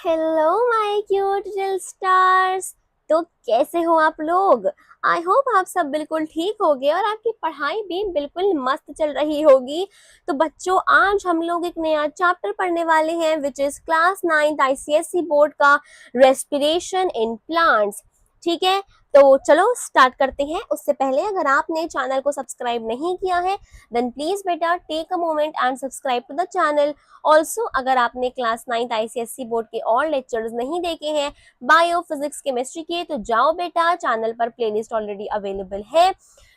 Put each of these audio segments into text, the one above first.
Hello my cute little stars. तो कैसे हो आप लोग? आई होप आप सब बिल्कुल ठीक होगे और आपकी पढ़ाई भी बिल्कुल मस्त चल रही होगी। तो बच्चों, आज हम लोग एक नया चैप्टर पढ़ने वाले हैं which is class 9 ICSE board का रेस्पिरेशन इन प्लांट्स। ठीक है, तो चलो स्टार्ट करते हैं। उससे पहले अगर आपने चैनल को सब्सक्राइब नहीं किया है देन प्लीज बेटा take a moment and subscribe to the channel. Also अगर आपने क्लास 9 आईसीएसई बोर्ड के और लेक्चर्स नहीं देखे हैं बायो फिजिक्स केमिस्ट्री के, तो जाओ बेटा, चैनल पर प्लेलिस्ट ऑलरेडी अवेलेबल है,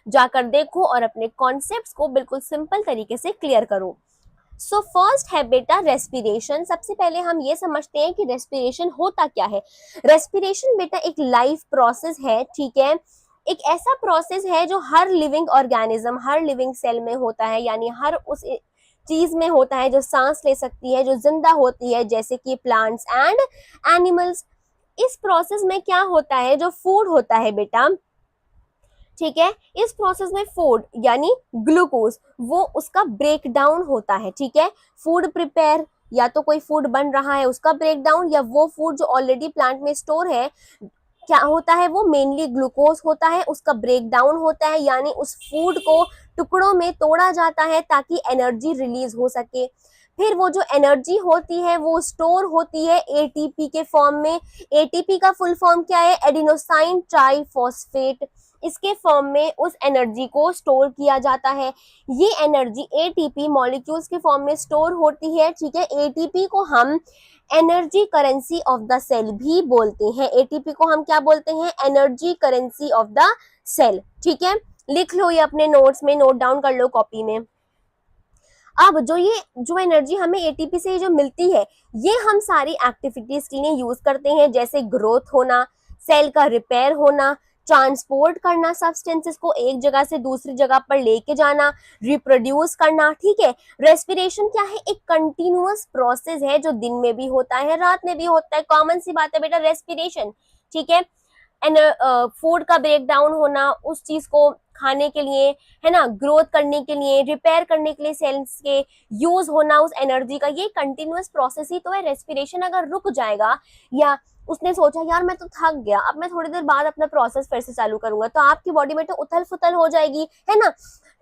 जाकर देखो और अपने कॉन्सेप्ट्स को बिल्कुल सिंपल तरीके से क्लियर करो। सो फर्स्ट है बेटा रेस्पिरेशन। सबसे पहले हम ये समझते हैं कि रेस्पिरेशन होता क्या है। रेस्पिरेशन बेटा एक लाइफ प्रोसेस है, ठीक है। एक ऐसा प्रोसेस है जो हर लिविंग ऑर्गेनिज्म, हर लिविंग सेल में होता है, यानी हर उस चीज में होता है जो सांस ले सकती है, जो जिंदा होती है, जैसे कि प्लांट्स एंड एनिमल्स। इस प्रोसेस में क्या होता है, जो फूड होता है बेटा, ठीक है, इस प्रोसेस में फूड यानी ग्लूकोज वो उसका ब्रेक डाउन होता है। ठीक है, फूड प्रिपेयर, या तो कोई फूड बन रहा है उसका ब्रेक डाउन, या वो फूड जो ऑलरेडी प्लांट में स्टोर है, क्या होता है, वो मेनली ग्लूकोज होता है, उसका ब्रेक डाउन होता है, यानी उस फूड को टुकड़ों में तोड़ा जाता है ताकि एनर्जी रिलीज हो सके। फिर वो जो एनर्जी होती है वो स्टोर होती है एटीपी के फॉर्म में। एटीपी का फुल फॉर्म क्या है, एडिनोसाइन ट्राइफॉस्फेट। इसके फॉर्म में उस एनर्जी को स्टोर किया जाता है। ये एनर्जी एटीपी मॉलिक्यूल्स के फॉर्म में स्टोर होती है। ठीक है, एटीपी को हम energy currency of the cell भी बोलते हैं। एटीपी को हम क्या बोलते हैं, energy currency of the cell. ठीक है, लिख लो ये अपने नोट्स में, नोट डाउन कर लो कॉपी में। अब जो एनर्जी हमें एटीपी से जो मिलती है, ये हम सारी एक्टिविटीज के लिए यूज करते हैं, जैसे ग्रोथ होना, सेल का रिपेयर होना, ट्रांसपोर्ट करना सब्सटेंसेस को एक जगह से दूसरी जगह पर लेके जाना, रिप्रोड्यूस करना। ठीक है, रेस्पिरेशन क्या है, एक कंटिन्यूअस प्रोसेस है जो दिन में भी होता है, रात में भी होता है। कॉमन सी बात है बेटा रेस्पिरेशन। ठीक है, फूड का ब्रेक डाउन होना, उस चीज को खाने के लिए, है ना, ग्रोथ करने के लिए, रिपेयर करने के लिए सेल्स के यूज होना उस एनर्जी का, ये कंटिन्यूअस प्रोसेस ही तो है। रेस्पिरेशन अगर रुक जाएगा, या उसने सोचा यार मैं तो थक गया, अब मैं थोड़ी देर बाद अपना प्रोसेस फिर से चालू करूंगा, तो आपकी बॉडी में तो उथल फुथल हो जाएगी, है ना।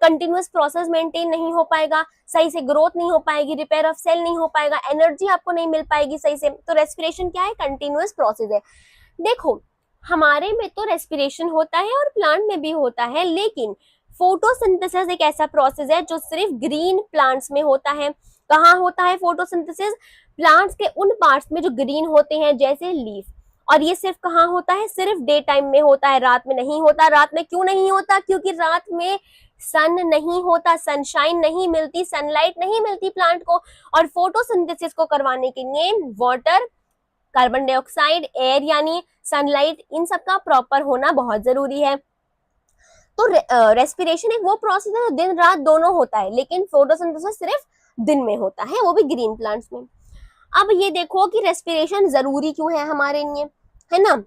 कंटिन्यूअस प्रोसेस मेंटेन नहीं हो पाएगा, सही से ग्रोथ नहीं हो पाएगी, रिपेयर ऑफ सेल नहीं हो पाएगा, एनर्जी आपको नहीं मिल पाएगी सही से। तो रेस्पिरेशन क्या है, कंटिन्यूअस प्रोसेस है। देखो, हमारे में तो रेस्पिरेशन होता है और प्लांट में भी होता है, लेकिन फोटोसिंथेसिस एक ऐसा प्रोसेस है जो सिर्फ ग्रीन प्लांट्स में होता है। कहाँ होता है फोटोसिंथेसिस, प्लांट्स के उन पार्ट्स में जो ग्रीन होते हैं, जैसे लीफ। और ये सिर्फ कहाँ होता है, सिर्फ डे टाइम में होता है, रात में नहीं होता। रात में क्यों नहीं होता, क्योंकि रात में सन नहीं होता, सनशाइन नहीं मिलती, सनलाइट नहीं मिलती प्लांट को। और फोटोसिंथेसिस को करवाने के लिए वाटर, कार्बन डाइऑक्साइड, एयर यानी सनलाइट, इन सब का प्रॉपर होना बहुत जरूरी है। तो रेस्पिरेशन एक वो प्रोसेस है जो दिन रात दोनों होता है, लेकिन फोटोसिंथेसिस सिर्फ दिन में होता है, वो भी ग्रीन प्लांट्स में। अब ये देखो कि रेस्पिरेशन जरूरी क्यों है हमारे लिए, है ना।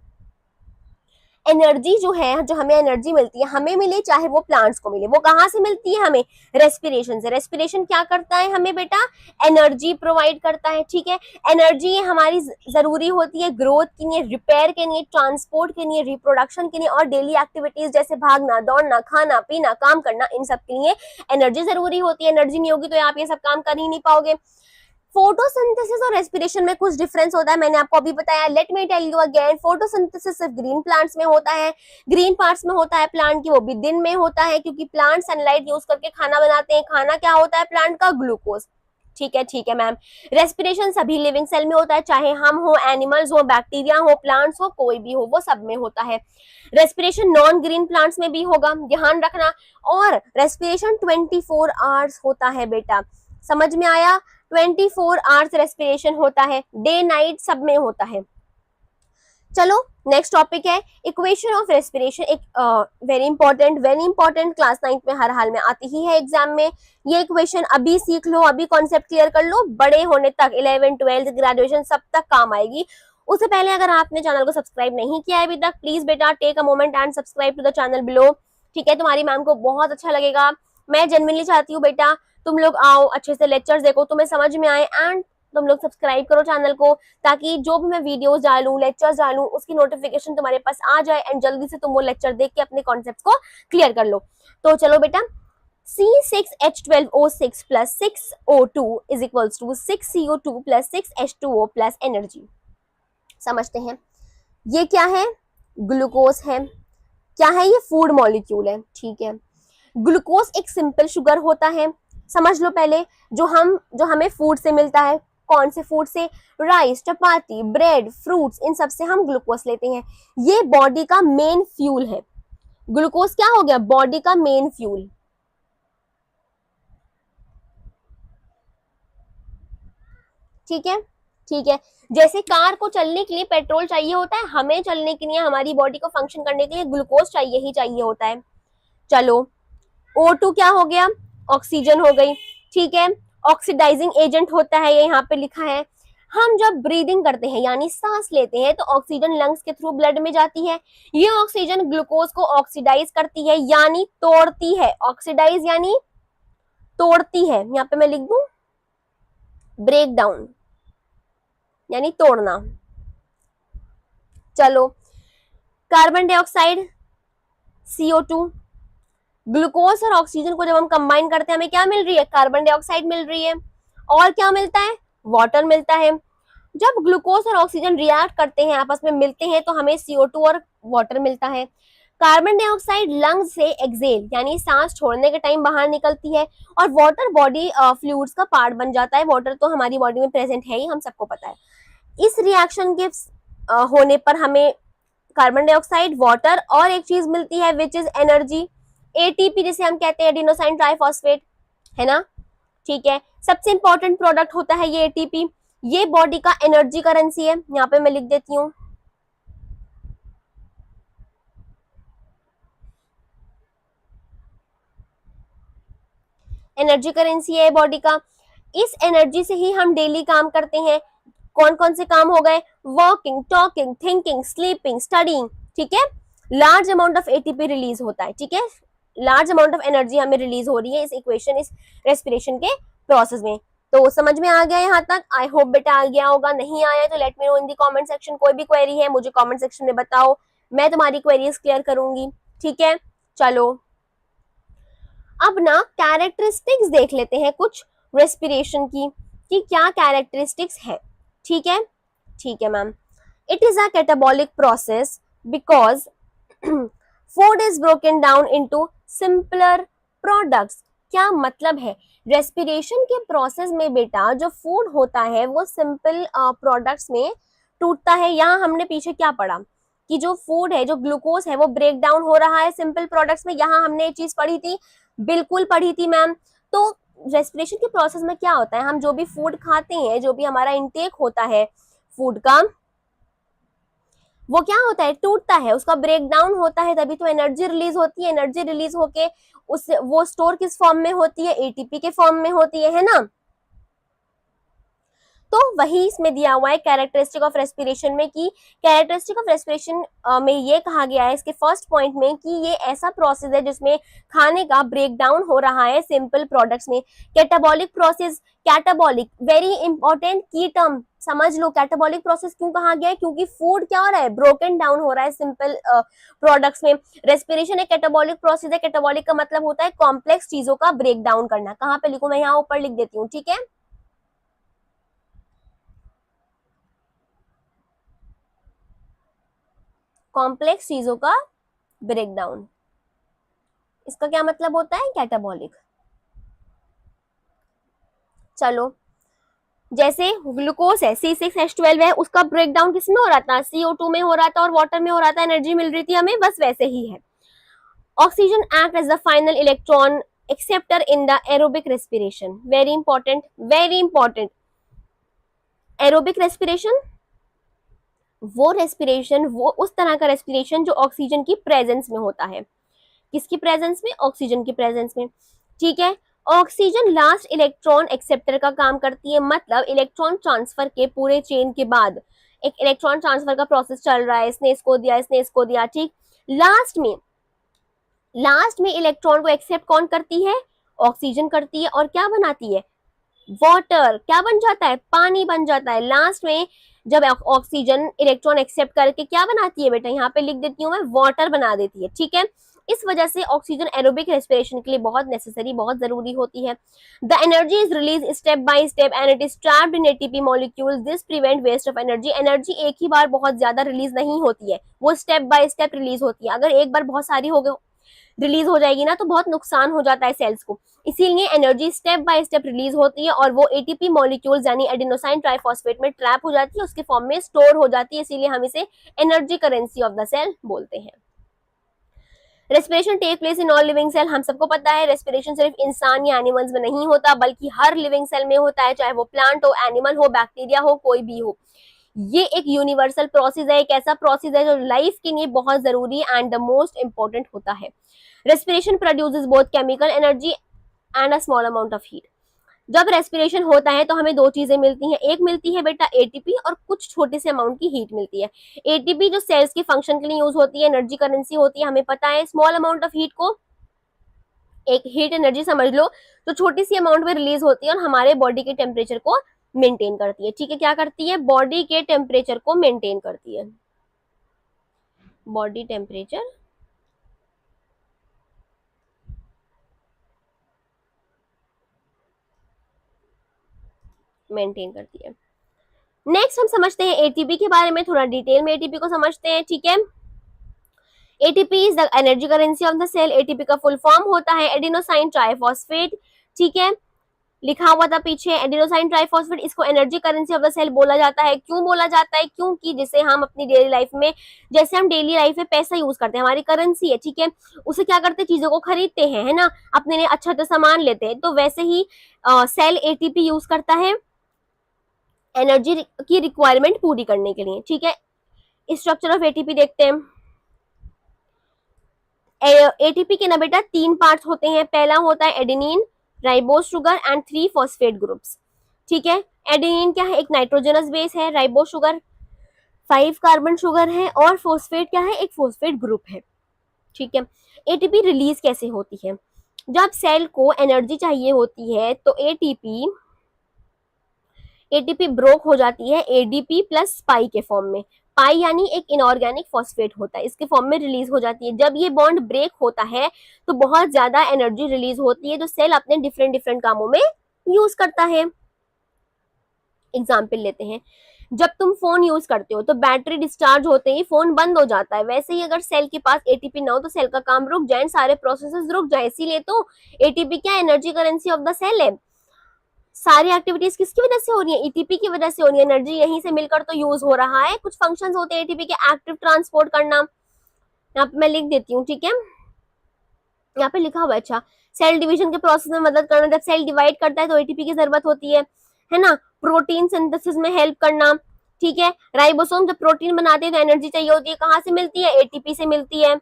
एनर्जी जो है, जो हमें एनर्जी मिलती है, हमें मिले चाहे वो प्लांट्स को मिले, वो कहाँ से मिलती है, हमें रेस्पिरेशन से। रेस्पिरेशन क्या करता है, हमें बेटा एनर्जी प्रोवाइड करता है। ठीक है, एनर्जी हमारी जरूरी होती है ग्रोथ के लिए, रिपेयर के लिए, ट्रांसपोर्ट के लिए, रिप्रोडक्शन के लिए, और डेली एक्टिविटीज जैसे भागना, दौड़ना, खाना पीना, काम करना, इन सब के लिए एनर्जी जरूरी होती है। एनर्जी नहीं होगी तो आप ये सब काम कर ही नहीं पाओगे। फोटोसिंथेसिस और रेस्पिरेशन में कुछ डिफरेंस होता है, मैंने आपको अभी बताया। Let me tell you again, photosynthesis सिर्फ ग्रीन प्लांट्स में होता है, ग्रीन पार्ट्स में होता है प्लांट की, वो भी दिन में होता है, क्योंकि प्लांट सनलाइट यूज करके खाना बनाते हैं। खाना क्या होता है प्लांट का, ग्लूकोज। ठीक है मैम। रेस्पिरेशन सभी लिविंग सेल में होता है, चाहे हम हो, एनिमल्स हो, बैक्टीरिया हो, प्लांट्स हो, कोई भी हो, वो सब में होता है। रेस्पिरेशन नॉन ग्रीन प्लांट्स में भी होगा, ध्यान रखना। और रेस्पिरेशन 24 आवर्स होता है बेटा, समझ में आया। 24 आवर्स रेस्पिरेशन होता है, डे नाइट सब में होता है। चलो नेक्स्ट टॉपिक है इक्वेशन ऑफ रेस्पिरेशन। एक वेरी इंपॉर्टेंट क्लास 9 में हर हाल में आती ही है एग्जाम में। ये इक्वेशन अभी सीख लो, अभी कॉन्सेप्ट क्लियर कर लो, बड़े होने तक 11th 12th ग्रेजुएशन सब तक काम आएगी। उससे पहले अगर आपने चैनल को सब्सक्राइब नहीं किया है अभी तक, प्लीज बेटा take a moment and subscribe to the channel below. ठीक है, तुम्हारी मैम को बहुत अच्छा लगेगा। मैं जेन्युइनली चाहती हूँ बेटा तुम लोग आओ, अच्छे से लेक्चर्स देखो, तुम्हें समझ में आए, एंड तुम लोग सब्सक्राइब करो चैनल को, ताकि जो भी मैं वीडियोस डालूं, लेक्चर्स डालूं, उसकी नोटिफिकेशन तुम्हारे पास आ जाए एंड जल्दी से तुम वो लेक्चर देख के अपने कॉन्सेप्ट को क्लियर कर लो। तो चलो बेटा, C6H12O6 plus 6O2 is equals to 6CO2 plus 6H2O plus energy. समझते हैं ये क्या है, ग्लूकोज है। क्या है ये, फूड मॉलिक्यूल है, ठीक है। ग्लूकोज एक सिंपल शुगर होता है, समझ लो पहले, जो हमें फूड से मिलता है। कौन से फूड से, राइस, चपाती, ब्रेड, फ्रूट्स, इन सब से हम ग्लूकोज लेते हैं। ये बॉडी का मेन फ्यूल है। ग्लूकोज क्या हो गया, बॉडी का मेन फ्यूल। ठीक है, ठीक है। जैसे कार को चलने के लिए पेट्रोल चाहिए होता है, हमें चलने के लिए, हमारी बॉडी को फंक्शन करने के लिए ग्लूकोज चाहिए ही चाहिए होता है। चलो, O2 क्या हो गया, ऑक्सीजन हो गई, ठीक है। ऑक्सीडाइजिंग एजेंट होता है, ये यहाँ पे लिखा है। हम जब ब्रीदिंग करते हैं यानी सांस लेते हैं तो ऑक्सीजन लंग्स के थ्रू ब्लड में जाती है। ये ऑक्सीजन ग्लूकोज को ऑक्सीडाइज करती है यानी तोड़ती है। ऑक्सीडाइज यानी तोड़ती है, यहाँ पे मैं लिख दूं ब्रेक डाउन यानी तोड़ना। चलो, कार्बन डाइऑक्साइड, CO2, ग्लूकोज और ऑक्सीजन को जब हम कंबाइन करते हैं हमें क्या मिल रही है, कार्बन डाइऑक्साइड मिल रही है। और क्या मिलता है, वाटर मिलता है। जब ग्लूकोज और ऑक्सीजन रिएक्ट करते हैं, आपस में मिलते हैं, तो हमें CO2 और वाटर मिलता है। कार्बन डाइऑक्साइड लंग्स से एक्सेल यानी सांस छोड़ने के टाइम बाहर निकलती है, और वाटर बॉडी फ्लूइड्स का पार्ट बन जाता है। वाटर तो हमारी बॉडी में प्रेजेंट है ही, हम सबको पता है। इस रिएक्शन के होने पर हमें कार्बन डाइऑक्साइड, वाटर और एक चीज मिलती है विच इज एनर्जी, एटीपी जिसे हम कहते हैं एडिनोसाइन ट्राइफॉस्फेट, है ना, ठीक है। सबसे इंपॉर्टेंट प्रोडक्ट होता है ये एटीपी। ये बॉडी का एनर्जी करेंसी है, यहाँ पे मैं लिख देती हूँ। एनर्जी करेंसी है बॉडी का। इस एनर्जी से ही हम डेली काम करते हैं। कौन कौन से काम हो गए, walking, talking, thinking, sleeping, studying, ठीक है। Large amount of ATP release होता है, ठीक है। लार्ज अमाउंट ऑफ एनर्जी हमें रिलीज हो रही है इस इक्वेशन, इस रेस्पिरेशन के प्रोसेस में। तो समझ में आ गया यहाँ तक, आई होप बेटा आ गया होगा। नहीं आया तो लेट मी नो इन दी कमेंट सेक्शन। कोई भी क्वेरी है मुझे कमेंट सेक्शन में बताओ, मैं तुम्हारी क्वेरीज क्लियर करूंगी, ठीक है। चलो, अब ना कैरेक्टरिस्टिक्स देख लेते हैं कुछ रेस्पिरेशन की, कि क्या कैरेक्टरिस्टिक्स है, ठीक है। ठीक है ma'am, it is a catabolic process because food is broken down into simpler products. क्या मतलब है, रेस्पिरेशन के प्रोसेस में बेटा जो फूड होता है वो सिंपल प्रोडक्ट्स में टूटता है। यहाँ हमने पीछे क्या पढ़ा कि जो फूड है, जो ग्लूकोज है, वो ब्रेक डाउन हो रहा है सिंपल प्रोडक्ट्स में। यहाँ हमने ये चीज पढ़ी थी, बिल्कुल पढ़ी थी मैम। तो रेस्पिरेशन के प्रोसेस में क्या होता है, हम जो भी फूड खाते हैं, जो भी हमारा इंटेक होता है फूड का, वो क्या होता है, टूटता है, उसका ब्रेक डाउन होता है, तभी तो एनर्जी रिलीज होती है। एनर्जी रिलीज होके उस वो स्टोर किस फॉर्म में होती है, एटीपी के फॉर्म में होती है ना। तो वही इसमें दिया हुआ है कैरेक्टरिस्टिक ऑफ रेस्पिरेशन में, कि कैरेक्टरिस्टिक ऑफ रेस्पिरेशन में ये कहा गया है इसके फर्स्ट पॉइंट में कि ये ऐसा प्रोसेस है जिसमें खाने का ब्रेक डाउन हो रहा है सिंपल प्रोडक्ट्स में। Catabolic process, catabolic very important की टर्म समझ लो। कैटाबॉलिक प्रोसेस क्यों कहा गया है, क्योंकि फूड क्या हो रहा है, ब्रोकन डाउन हो रहा है सिंपल प्रोडक्ट्स में। रेस्पिरेशन एक कैटाबॉलिक प्रोसेस है। कैटाबॉलिक का मतलब होता है कॉम्प्लेक्स चीजों का ब्रेक डाउन करना। कहाँ पे लिखूं मैं, यहाँ ऊपर लिख देती हूँ, ठीक है। कॉम्प्लेक्स चीजों का ब्रेकडाउन, इसका क्या मतलब होता है, कैटाबॉलिक। चलो, जैसे ग्लूकोज है C6H12 है, उसका ब्रेकडाउन किसमें हो रहा था, CO2 में हो रहा था और वाटर में हो रहा था, एनर्जी मिल रही थी हमें, बस वैसे ही है। Oxygen act as the final electron acceptor in the aerobic respiration. Very important, very important. Aerobic respiration वो रेस्पिरेशन, वो उस तरह का रेस्पिरेशन जो ऑक्सीजन की प्रेजेंस में होता है। किसकी प्रेजेंस में, ऑक्सीजन की प्रेजेंस में, ठीक है। ऑक्सीजन लास्ट इलेक्ट्रॉन एक्सेप्टर का काम करती है, मतलब इलेक्ट्रॉन ट्रांसफर के पूरे चेन के बाद एक इलेक्ट्रॉन ट्रांसफर का प्रोसेस चल रहा है, इसने इसको दिया, इसने इसको दिया, ठीक। लास्ट में इलेक्ट्रॉन को एक्सेप्ट कौन करती है, ऑक्सीजन करती है, और क्या बनाती है, वाटर क्या बन जाता है, पानी बन जाता है। लास्ट में जब ऑक्सीजन इलेक्ट्रॉन एक्सेप्ट करके क्या बनाती है बेटा, यहाँ पे लिख देती हूँ मैं, वाटर बना देती है। ठीक है, इस वजह से ऑक्सीजन एरोबिक रेस्पिरेशन के लिए बहुत नेसेसरी, बहुत जरूरी होती है। The energy is release step by step and it is trapped in ATP molecules, this prevent waste of energy. Energy एक ही बार बहुत ज्यादा रिलीज नहीं होती है, वो स्टेप बाय स्टेप रिलीज होती है। अगर एक बार बहुत सारी हो गई रिलीज हो जाएगी ना तो बहुत नुकसान हो जाता है सेल्स को, इसीलिए energy step by step release होती है और वो एटीपी मॉलिक्यूल्स यानी एडेनोसाइन ट्राइफॉस्फेट में ट्रैप हो जाती है, उसके फॉर्म में स्टोर हो जाती है, इसीलिए हम इसे energy currency of the cell बोलते हैं। Respiration take place in all living cell, हम सबको पता है रेस्पिरेशन सिर्फ इंसान या एनिमल्स में नहीं होता बल्कि हर लिविंग सेल में होता है, चाहे वो प्लांट हो, एनिमल हो, बैक्टीरिया हो, कोई भी हो। ये एक यूनिवर्सल प्रोसेस है, एक ऐसा प्रोसेस है जो लाइफ के लिए बहुत जरूरी एंड द मोस्ट इंपॉर्टेंट होता है। Respiration produces both chemical energy and a small amount of heat. जब रेस्पिरेशन होता है तो हमें दो चीजें मिलती हैं, एक मिलती है बेटा एटीपी और कुछ छोटे से अमाउंट की हीट मिलती है। एटीपी जो सेल्स के फंक्शन के लिए यूज होती है, एनर्जी करेंसी होती है, हमें पता है। स्मॉल अमाउंट ऑफ हीट को एक हीट एनर्जी समझ लो, तो छोटी सी अमाउंट में रिलीज होती है और हमारे बॉडी के टेम्परेचर को मेंटेन करती है। ठीक है, क्या करती है, बॉडी के टेम्परेचर को मेंटेन करती है, बॉडी टेम्परेचर मेंटेन करती है। नेक्स्ट हम समझते हैं एटीपी के बारे में, थोड़ा डिटेल में एटीपी को समझते हैं। ठीक है, ATP is the energy currency of the cell. ATP का फुल फॉर्म होता है एडेनोसाइन ट्राइफॉस्फेट। ठीक है, लिखा हुआ था पीछे एडेनोसाइन ट्राइफॉस्फेट, इसको energy currency of the cell बोला जाता है। क्यों बोला जाता है, क्योंकि जिसे हम अपनी डेली लाइफ में, जैसे हम डेली लाइफ में पैसा यूज करते हैं, हमारी करेंसी है, ठीक है, उसे क्या करते हैं, चीजों को खरीदते हैं, है ना, अपने लिए अच्छा अच्छा सामान लेते हैं, तो वैसे ही सेल एटीपी यूज करता है एनर्जी की रिक्वायरमेंट पूरी करने के लिए। ठीक है, स्ट्रक्चर ऑफ एटीपी देखते हैं। एटीपी के ना बेटा तीन पार्ट्स होते हैं, पहला होता है adenine, ribose sugar and 3 phosphate groups. ठीक है, एडेनिन क्या है, एक नाइट्रोजनस बेस है, राइबोस शुगर 5 कार्बन शुगर है और फॉस्फेट क्या है, एक फॉस्फेट ग्रुप है। ठीक है, एटीपी रिलीज कैसे होती है, जब सेल को एनर्जी चाहिए होती है तो एटीपी एटीपी ब्रोक हो जाती है एडीपी प्लस पाई के फॉर्म में। पाई यानी एक इनऑर्गेनिक फॉस्फेट होता है, इसके फॉर्म में रिलीज हो जाती है। जब ये बॉन्ड ब्रेक होता है तो बहुत ज्यादा एनर्जी रिलीज होती है जो सेल अपने डिफरेंट डिफरेंट कामों में यूज करता है। एग्जाम्पल लेते हैं, जब तुम फोन यूज करते हो तो बैटरी डिस्चार्ज होते ही फोन बंद हो जाता है, वैसे ही अगर सेल के पास एटीपी ना हो तो सेल का काम रुक जाए, सारे प्रोसेसेस रुक जाए। इसीलिए तो एटीपी क्या energy currency of the cell है। सारी एक्टिविटीज किसकी वजह से हो रही है, एटीपी की वजह से हो रही है, एनर्जी यहीं से मिलकर तो यूज हो रहा है। कुछ फंक्शंस होते हैं एटीपी के, एक्टिव ट्रांसपोर्ट करना, यहाँ पे मैं लिख देती हूँ। ठीक है, यहाँ पे लिखा हुआ है, अच्छा, सेल डिवीजन के प्रोसेस में मदद करना, जब सेल डिवाइड करता है तो एटीपी की जरूरत होती है ना, प्रोटीन सिंथेसिस में हेल्प करना। ठीक है, राइबोसोम जब प्रोटीन बनाते हैं तो एनर्जी चाहिए होती है, कहाँ से मिलती है, एटीपी से मिलती है।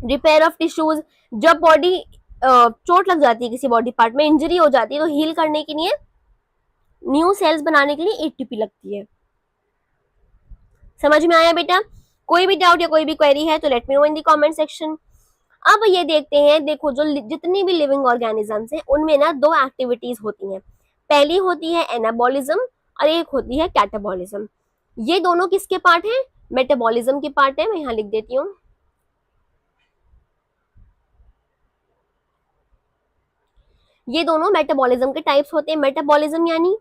रिपेयर ऑफ टिश्यूज, जब बॉडी चोट लग जाती है, किसी बॉडी पार्ट में इंजरी हो जाती है तो हील करने के लिए, न्यू सेल्स बनाने के लिए एटीपी लगती है। समझ में आया बेटा, कोई भी डाउट या कोई भी क्वेरी है तो let me know in the comment section. अब ये देखते हैं, देखो जो जितनी भी लिविंग ऑर्गेनिजम्स हैं उनमें ना दो एक्टिविटीज होती हैं, पहली होती है एनाबॉलिज्म और एक होती है कैटाबॉलिज्म। ये दोनों किसके पार्ट हैं, मेटाबॉलिज्म के पार्ट है, मैं यहाँ लिख देती हूँ। ये दोनों मेटाबॉलिज्म के टाइप्स होते हैं। मेटाबॉलिज्म यानी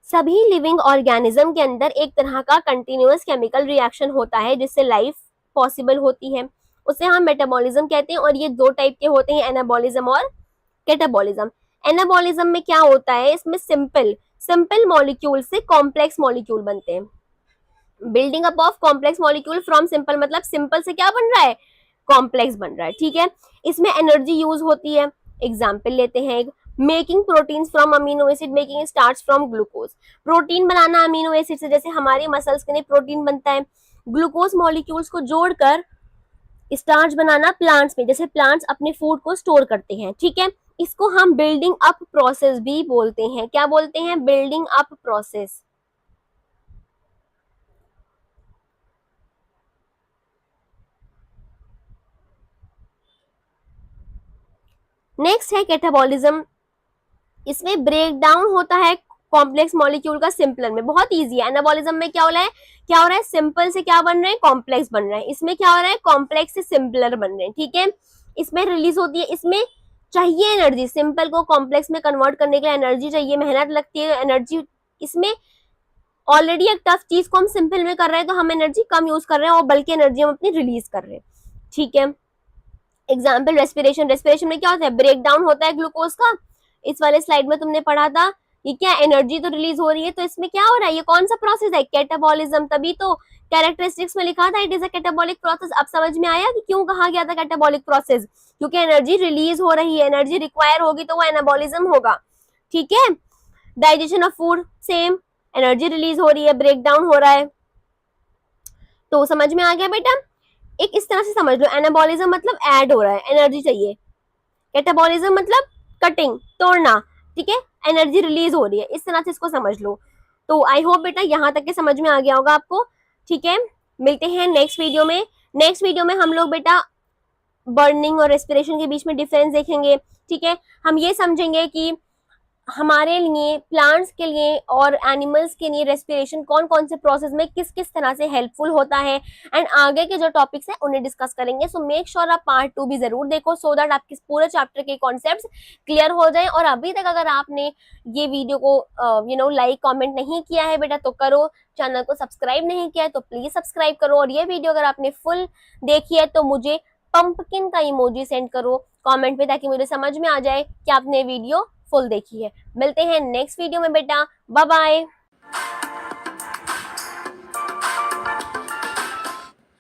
सभी लिविंग ऑर्गेनिज्म के अंदर एक तरह का कंटिन्यूअस केमिकल रिएक्शन होता है जिससे लाइफ पॉसिबल होती है, उसे हम मेटाबॉलिज्म कहते हैं। और ये दो टाइप के होते हैं, एनाबॉलिज्म और कैटाबॉलिज्म। एनाबॉलिज्म में क्या होता है, इसमें सिंपल सिंपल मॉलिक्यूल से कॉम्प्लेक्स मॉलिक्यूल बनते हैं, building up of complex molecule from simple, मतलब सिंपल से क्या बन रहा है, कॉम्प्लेक्स बन रहा है। ठीक है, इसमें एनर्जी यूज होती है। एग्जाम्पल लेते हैं, एक making proteins from amino acid making starch from glucose, protein banana amino acid से, जैसे हमारे मसल्स के लिए प्रोटीन बनता है। ग्लूकोज मॉलिक्यूल्स को जोड़कर स्टार्च बनाना प्लांट्स में, जैसे प्लांट्स अपने फूड को स्टोर करते हैं। ठीक है, इसको हम बिल्डिंग अप प्रोसेस भी बोलते हैं, क्या बोलते हैं, बिल्डिंग अप प्रोसेस। नेक्स्ट है कैटाबॉलिज्म। इसमें ब्रेक डाउन होता है कॉम्प्लेक्स मॉलिक्यूल का सिंपलर में। बहुत इजी है। एनाबॉलिज्म में क्या हो रहा है, सिंपल से क्या बन रहे हैं, कॉम्प्लेक्स बन रहे हैं। इसमें क्या हो रहा है, कॉम्प्लेक्स से सिंपलर बन रहे हैं। ठीक है, इसमें रिलीज होती है, इसमें चाहिए एनर्जी, सिंपल को कॉम्प्लेक्स में कन्वर्ट करने के लिए एनर्जी चाहिए, मेहनत लगती है, एनर्जी। इसमें ऑलरेडी एक टफ चीज को हम सिंपल में कर रहे हैं तो हम एनर्जी कम यूज कर रहे हैं और बल्कि एनर्जी हम अपनी रिलीज कर रहे हैं। ठीक है, एग्जाम्पल रेस्पिरेशन। रेस्पिरेशन में क्या होता है, ब्रेक डाउन होता है ग्लूकोज का। इस वाले स्लाइड में तुमने पढ़ा था। ये क्या, एनर्जी तो रिलीज हो रही है, तो इसमें क्या हो रहा है, ये कौन सा प्रोसेस है, कैटाबॉलिज्म। तभी तो कैरेक्टरिस्टिक्स में लिखा था it is a catabolic process. अब समझ में आया कि क्यों कहा गया था कैटाबॉलिक प्रोसेस, क्योंकि एनर्जी रिलीज हो रही है, एनर्जी रिक्वायर होगी तो वो एनाबॉलिज्म होगा। ठीक है, digestion of food same, energy release हो रही है, ब्रेक डाउन हो रहा है। तो समझ में आ गया बेटा। एक इस तरह से समझ लो, एनाबॉलिज्म मतलब ऐड हो रहा है, एनर्जी चाहिए। कैटाबॉलिज्म मतलब कटिंग, तोड़ना। ठीक है, एनर्जी रिलीज हो रही है, इस तरह से इसको समझ लो। तो आई होप बेटा यहाँ तक के समझ में आ गया होगा आपको। ठीक है, मिलते हैं नेक्स्ट वीडियो में। नेक्स्ट वीडियो में हम लोग बेटा बर्निंग और रेस्पिरेशन के बीच में डिफरेंस देखेंगे। ठीक है, हम ये समझेंगे कि हमारे लिए, प्लांट्स के लिए और एनिमल्स के लिए रेस्पिरेशन कौन कौन से प्रोसेस में किस किस तरह से हेल्पफुल होता है, एंड आगे के जो टॉपिक्स हैं उन्हें डिस्कस करेंगे। सो मेक श्योर आप पार्ट 2 भी जरूर देखो, सो दैट आपके पूरे चैप्टर के कॉन्सेप्ट्स क्लियर हो जाएं। और अभी तक अगर आपने ये वीडियो को लाइक कमेंट नहीं किया है बेटा तो करो, चैनल को सब्सक्राइब नहीं किया है तो प्लीज सब्सक्राइब करो, और ये वीडियो अगर आपने फुल देखी है तो मुझे पंपकिन का इमोजी सेंड करो कमेंट में, ताकि मुझे समझ में आ जाए कि आपने वीडियो फुल देखी है। मिलते हैं नेक्स्ट वीडियो में बेटा, बाय बाय।